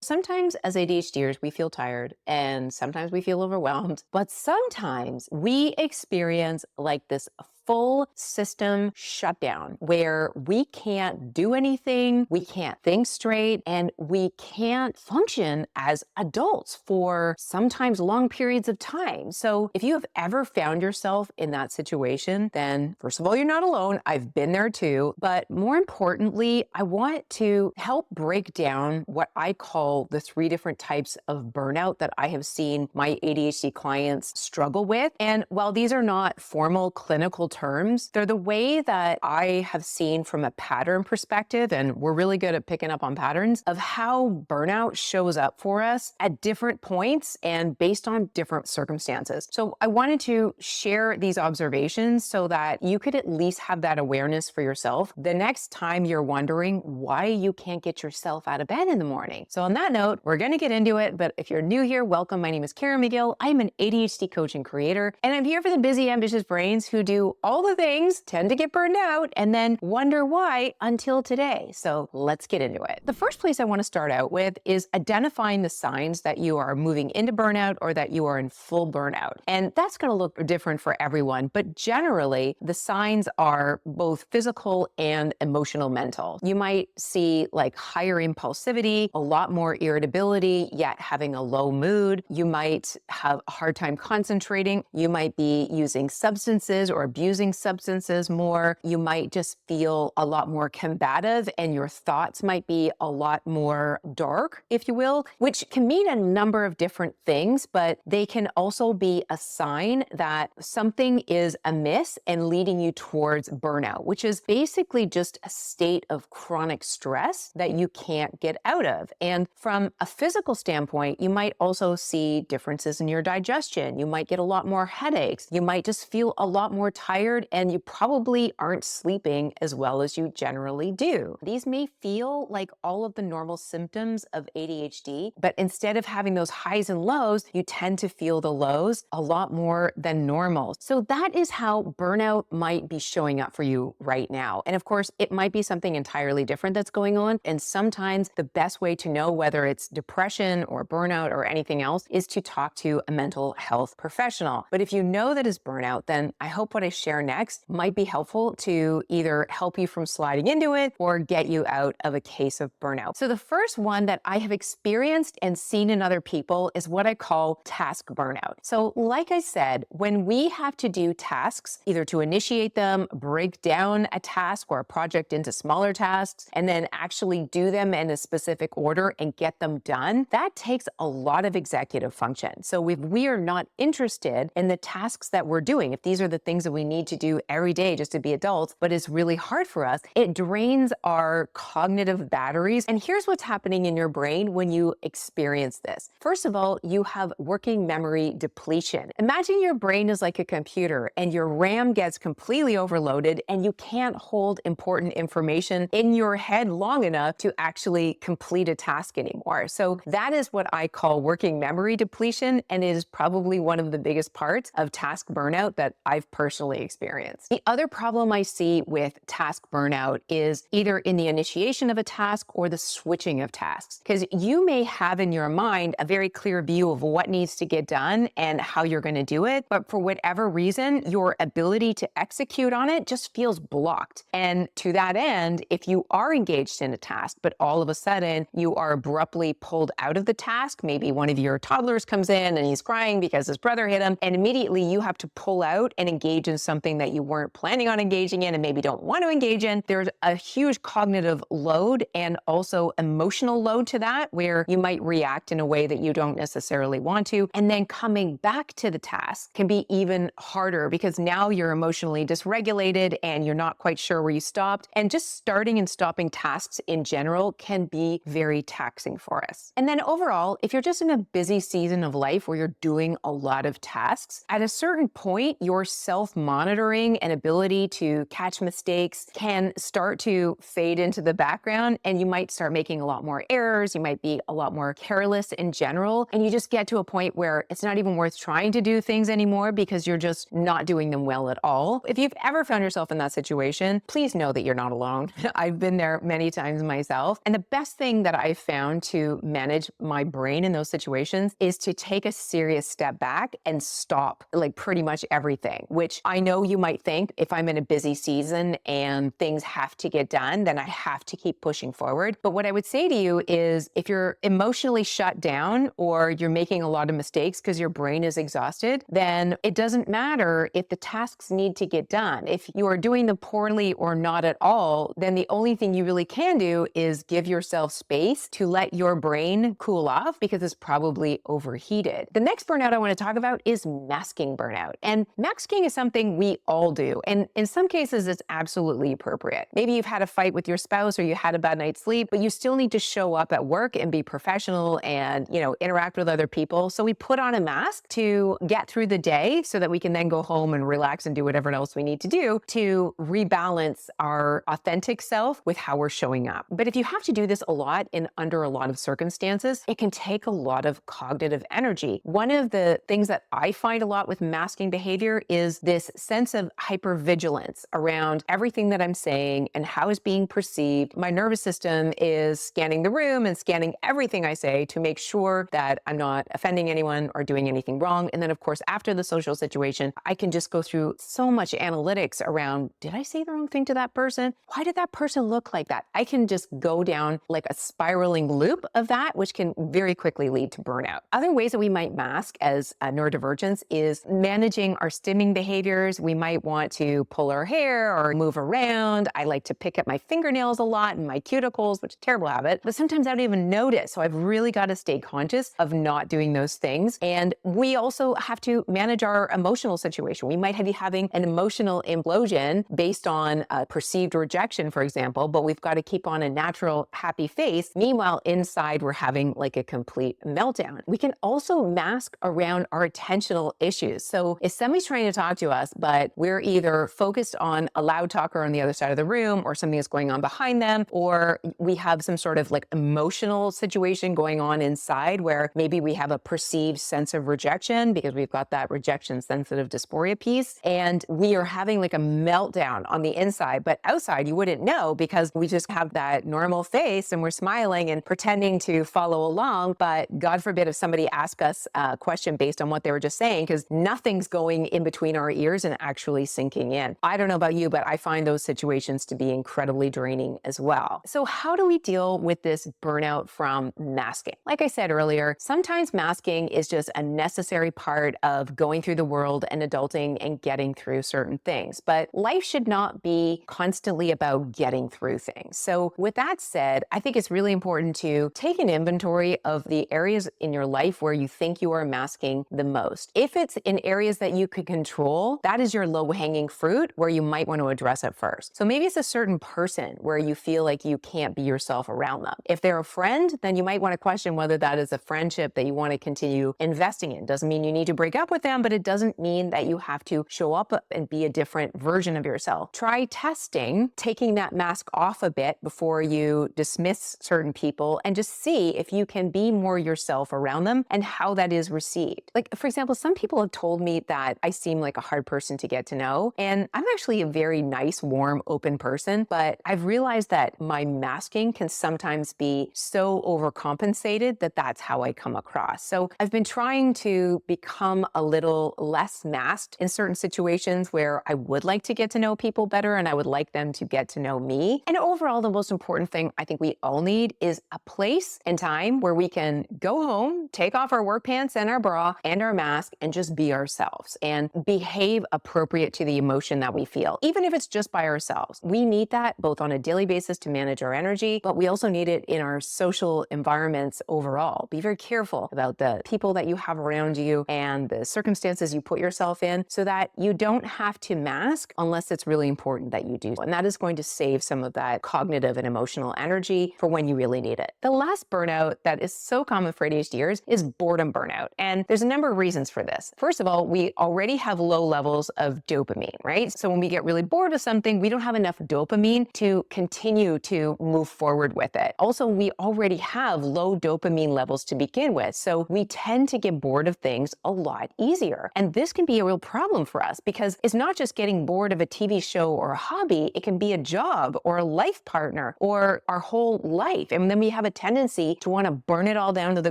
Sometimes as ADHDers, we feel tired and sometimes we feel overwhelmed, but sometimes we experience like this full system shutdown where we can't do anything, we can't think straight, and we can't function as adults for sometimes long periods of time. So if you have ever found yourself in that situation, then first of all, you're not alone. I've been there too. But more importantly, I want to help break down what I call the three different types of burnout that I have seen my ADHD clients struggle with. And while these are not formal clinical terms, they're the way that I have seen from a pattern perspective, and we're really good at picking up on patterns of how burnout shows up for us at different points and based on different circumstances. So I wanted to share these observations so that you could at least have that awareness for yourself the next time you're wondering why you can't get yourself out of bed in the morning. So on that note, we're going to get into it. But if you're new here, welcome. My name is Karen McGill. I'm an ADHD coach and creator, and I'm here for the busy, ambitious brains who do all the things, tend to get burned out, and then wonder why until today. So let's get into it. The first place I want to start out with is identifying the signs that you are moving into burnout or that you are in full burnout. And that's going to look different for everyone, but generally the signs are both physical and emotional mental. You might see like higher impulsivity, a lot more irritability, yet having a low mood. You might have a hard time concentrating. You might be using substances or abusing substances more. You might just feel a lot more combative and your thoughts might be a lot more dark, if you will, which can mean a number of different things, but they can also be a sign that something is amiss and leading you towards burnout, which is basically just a state of chronic stress that you can't get out of. And from a physical standpoint, you might also see differences in your digestion. You might get a lot more headaches. You might just feel a lot more tired, and you probably aren't sleeping as well as you generally do. These may feel like all of the normal symptoms of ADHD, but instead of having those highs and lows, you tend to feel the lows a lot more than normal. So that is how burnout might be showing up for you right now. And of course, it might be something entirely different that's going on. And sometimes the best way to know whether it's depression or burnout or anything else is to talk to a mental health professional. But if you know that is burnout, then I hope what I share next might be helpful to either help you from sliding into it or get you out of a case of burnout. So the first one that I have experienced and seen in other people is what I call task burnout. So like I said, when we have to do tasks, either to initiate them, break down a task or a project into smaller tasks, and then actually do them in a specific order and get them done, that takes a lot of executive function. So if we are not interested in the tasks that we're doing, if these are the things that we need to do every day just to be adults, but it's really hard for us, it drains our cognitive batteries. And here's what's happening in your brain when you experience this. First of all, you have working memory depletion. Imagine your brain is like a computer and your RAM gets completely overloaded and you can't hold important information in your head long enough to actually complete a task anymore. So that is what I call working memory depletion, and it is probably one of the biggest parts of task burnout that I've personally experienced. The other problem I see with task burnout is either in the initiation of a task or the switching of tasks, because you may have in your mind a very clear view of what needs to get done and how you're going to do it, but for whatever reason, your ability to execute on it just feels blocked. And to that end, if you are engaged in a task, but all of a sudden you are abruptly pulled out of the task, maybe one of your toddlers comes in and he's crying because his brother hit him, and immediately you have to pull out and engage in something that you weren't planning on engaging in and maybe don't want to engage in, there's a huge cognitive load and also emotional load to that, where you might react in a way that you don't necessarily want to. And then coming back to the task can be even harder because now you're emotionally dysregulated and you're not quite sure where you stopped. And just starting and stopping tasks in general can be very taxing for us. And then overall, if you're just in a busy season of life where you're doing a lot of tasks, at a certain point, your self-monitoring monitoring and ability to catch mistakes can start to fade into the background, and you might start making a lot more errors. You might be a lot more careless in general, and you just get to a point where it's not even worth trying to do things anymore because you're just not doing them well at all. If you've ever found yourself in that situation, please know that you're not alone. I've been there many times myself. And the best thing that I've found to manage my brain in those situations is to take a serious step back and stop like pretty much everything, which I know you might think if I'm in a busy season and things have to get done, then I have to keep pushing forward. But what I would say to you is if you're emotionally shut down or you're making a lot of mistakes because your brain is exhausted, then it doesn't matter if the tasks need to get done. If you are doing them poorly or not at all, then the only thing you really can do is give yourself space to let your brain cool off because it's probably overheated. The next burnout I want to talk about is masking burnout. And masking is something we all do. And in some cases, it's absolutely appropriate. Maybe you've had a fight with your spouse or you had a bad night's sleep, but you still need to show up at work and be professional and, interact with other people. So we put on a mask to get through the day so that we can then go home and relax and do whatever else we need to do to rebalance our authentic self with how we're showing up. But if you have to do this a lot and under a lot of circumstances, it can take a lot of cognitive energy. One of the things that I find a lot with masking behavior is this sense of hypervigilance around everything that I'm saying and how it's being perceived. My nervous system is scanning the room and scanning everything I say to make sure that I'm not offending anyone or doing anything wrong. And then, of course, after the social situation, I can just go through so much analytics around, did I say the wrong thing to that person? Why did that person look like that? I can just go down like a spiraling loop of that, which can very quickly lead to burnout. Other ways that we might mask as neurodivergence is managing our stimming behaviors. We might want to pull our hair or move around. I like to pick at my fingernails a lot and my cuticles, which is a terrible habit, but sometimes I don't even notice. So I've really got to stay conscious of not doing those things. And we also have to manage our emotional situation. We might be having an emotional implosion based on perceived rejection, for example, but we've got to keep on a natural, happy face. Meanwhile, inside, we're having like a complete meltdown. We can also mask around our attentional issues. So if somebody's trying to talk to us, but we're either focused on a loud talker on the other side of the room or something that's going on behind them, or we have some sort of like emotional situation going on inside where maybe we have a perceived sense of rejection because we've got that rejection sensitive dysphoria piece, and we are having like a meltdown on the inside, but outside you wouldn't know because we just have that normal face and we're smiling and pretending to follow along. But God forbid if somebody asks us a question based on what they were just saying, because nothing's going in between our ears and actually sinking in. I don't know about you, but I find those situations to be incredibly draining as well. So how do we deal with this burnout from masking? Like I said earlier, sometimes masking is just a necessary part of going through the world and adulting and getting through certain things. But life should not be constantly about getting through things. So with that said, I think it's really important to take an inventory of the areas in your life where you think you are masking the most. If it's in areas that you could control, that is your low-hanging fruit where you might want to address it first. So maybe it's a certain person where you feel like you can't be yourself around them. If they're a friend, then you might want to question whether that is a friendship that you want to continue investing in. Doesn't mean you need to break up with them, but it doesn't mean that you have to show up and be a different version of yourself. Try testing, taking that mask off a bit before you dismiss certain people and just see if you can be more yourself around them and how that is received. Like, for example, some people have told me that I seem like a hard person to get to know, and I'm actually a very nice, warm, open person, but I've realized that my masking can sometimes be so overcompensated that that's how I come across. So I've been trying to become a little less masked in certain situations where I would like to get to know people better and I would like them to get to know me. And overall, the most important thing I think we all need is a place and time where we can go home, take off our work pants and our bra and our mask and just be ourselves and behave appropriate to the emotion that we feel, even if it's just by ourselves. We need that both on a daily basis to manage our energy, but we also need it in our social environments overall. Be very careful about the people that you have around you and the circumstances you put yourself in so that you don't have to mask unless it's really important that you do. And that is going to save some of that cognitive and emotional energy for when you really need it. The last burnout that is so common for ADHDers is boredom burnout. And there's a number of reasons for this. First of all, we already have low levels of dopamine, right? So when we get really bored with something, we don't have enough dopamine to continue to move forward with it. Also, we already have low dopamine levels to begin with. So we tend to get bored of things a lot easier. And this can be a real problem for us because it's not just getting bored of a TV show or a hobby, it can be a job or a life partner or our whole life. And then we have a tendency to want to burn it all down to the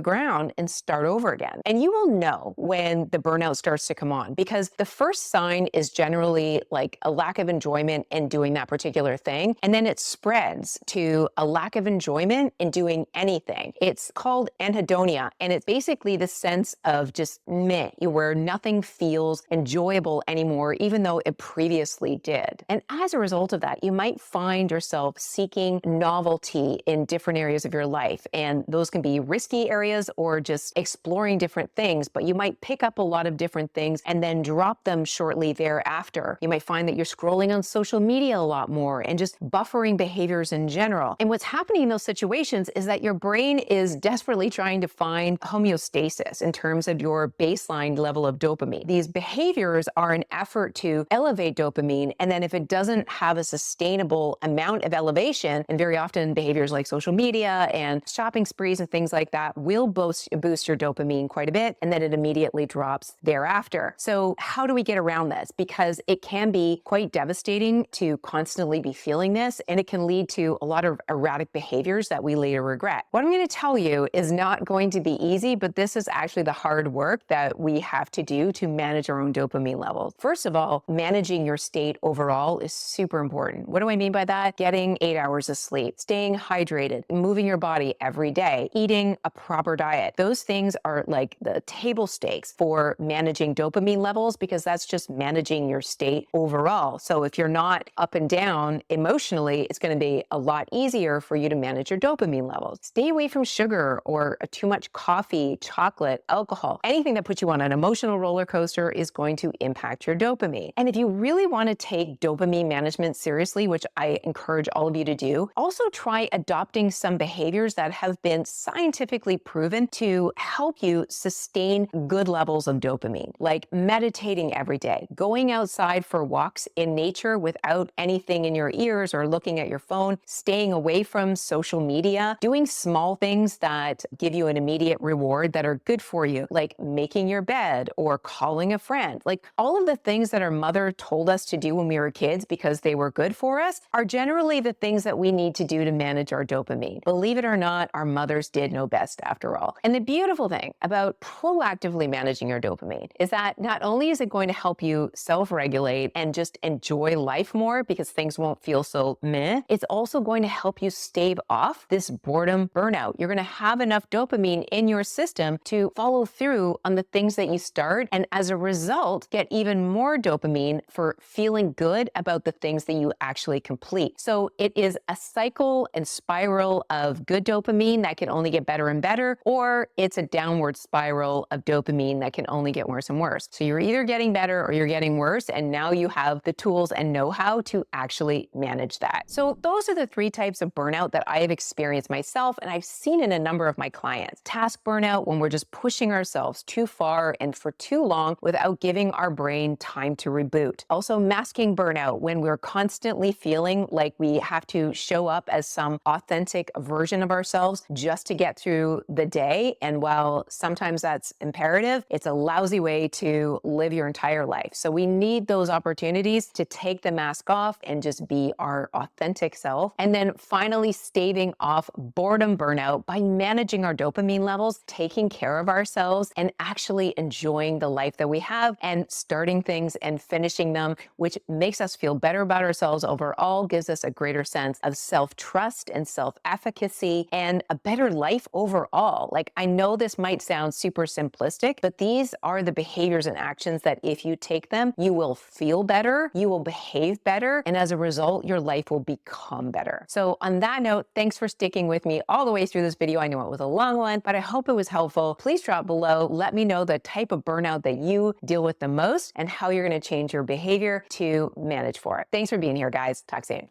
ground and start over again. And you will know when the burnout starts to come on because the first sign is generally like a lack of enjoyment in doing that particular thing. And then it spreads to a lack of enjoyment in doing anything. It's called anhedonia. And it's basically the sense of just meh, where nothing feels enjoyable anymore, even though it previously did. And as a result of that, you might find yourself seeking novelty in different areas of your life. And those can be risky areas or just exploring different things, but you might pick up a lot of different things and then drop them shortly thereafter. You might find that you're scrolling on social media a lot more and just buffering behaviors in general. And what's happening in those situations is that your brain is desperately trying to find homeostasis in terms of your baseline level of dopamine. These behaviors are an effort to elevate dopamine, and then if it doesn't have a sustainable amount of elevation, and very often behaviors like social media and shopping sprees and things like that will boost your dopamine quite a bit, and then it immediately drops thereafter. So how do we get around this? Because it can be quite devastating to constantly be feeling this, and it can lead to a lot of erratic behaviors that we later regret. What I'm going to tell you is not going to be easy, but this is actually the hard work that we have to do to manage our own dopamine levels. First of all, managing your state overall is super important. What do I mean by that? Getting 8 hours of sleep, staying hydrated, moving your body every day, eating a proper diet. Those things are like the table stakes for managing dopamine levels because that's just managing your state overall. So if you're not up and down emotionally, it's going to be a lot easier for you to manage your dopamine levels. Stay away from sugar or too much coffee, chocolate, alcohol. Anything that puts you on an emotional roller coaster is going to impact your dopamine. And if you really want to take dopamine management seriously, which I encourage all of you to do, also try adopting some behaviors that have been scientifically proven to help you sustain good levels of dopamine, like meditating every day, going outside for walks in nature without anything in your ears or looking at your phone, staying away from social media, doing small things that give you an immediate reward that are good for you, like making your bed or calling a friend. Like all of the things that our mother told us to do when we were kids because they were good for us are generally the things that we need to do to manage our dopamine. Believe it or not, our mothers did know best after all. And the beautiful thing about proactively managing your dopamine is that not only is it going to help you self-regulate and just enjoy life more because things won't feel so meh, it's also going to help you stave off this boredom burnout. You're going to have enough dopamine in your system to follow through on the things that you start, and as a result, get even more dopamine for feeling good about the things that you actually complete. So it is a cycle and spiral of good dopamine that can only get better and better, or it's a downward spiral of dopamine that can only get worse and worse. So you're either getting better or you're getting worse, and now you have the tools and know-how to actually manage that. So those are the 3 types of burnout that I have experienced myself, and I've seen in a number of my clients. Task burnout, when we're just pushing ourselves too far and for too long without giving our brain time to reboot. Also, masking burnout, when we're constantly feeling like we have to show up as some authentic version of ourselves just to get through the day. And while sometimes that's imperative, it's a lousy way to live your entire life. So we need those opportunities to take the mask off and just be our authentic self. And then finally, staving off boredom burnout by managing our dopamine levels, taking care of ourselves, and actually enjoying the life that we have and starting things and finishing them, which makes us feel better about ourselves overall, gives us a greater sense of self-trust and self-efficacy and a better life overall. Like, I know this might sound super simplistic, but these are the behaviors and actions that if you take them, you will feel better, you will behave better, and as a result, your life will become better. So on that note, thanks for sticking with me all the way through this video. I know it was a long one, but I hope it was helpful. Please drop below. Let me know the type of burnout that you deal with the most and how you're going to change your behavior to manage for it. Thanks for being here, guys. Talk soon.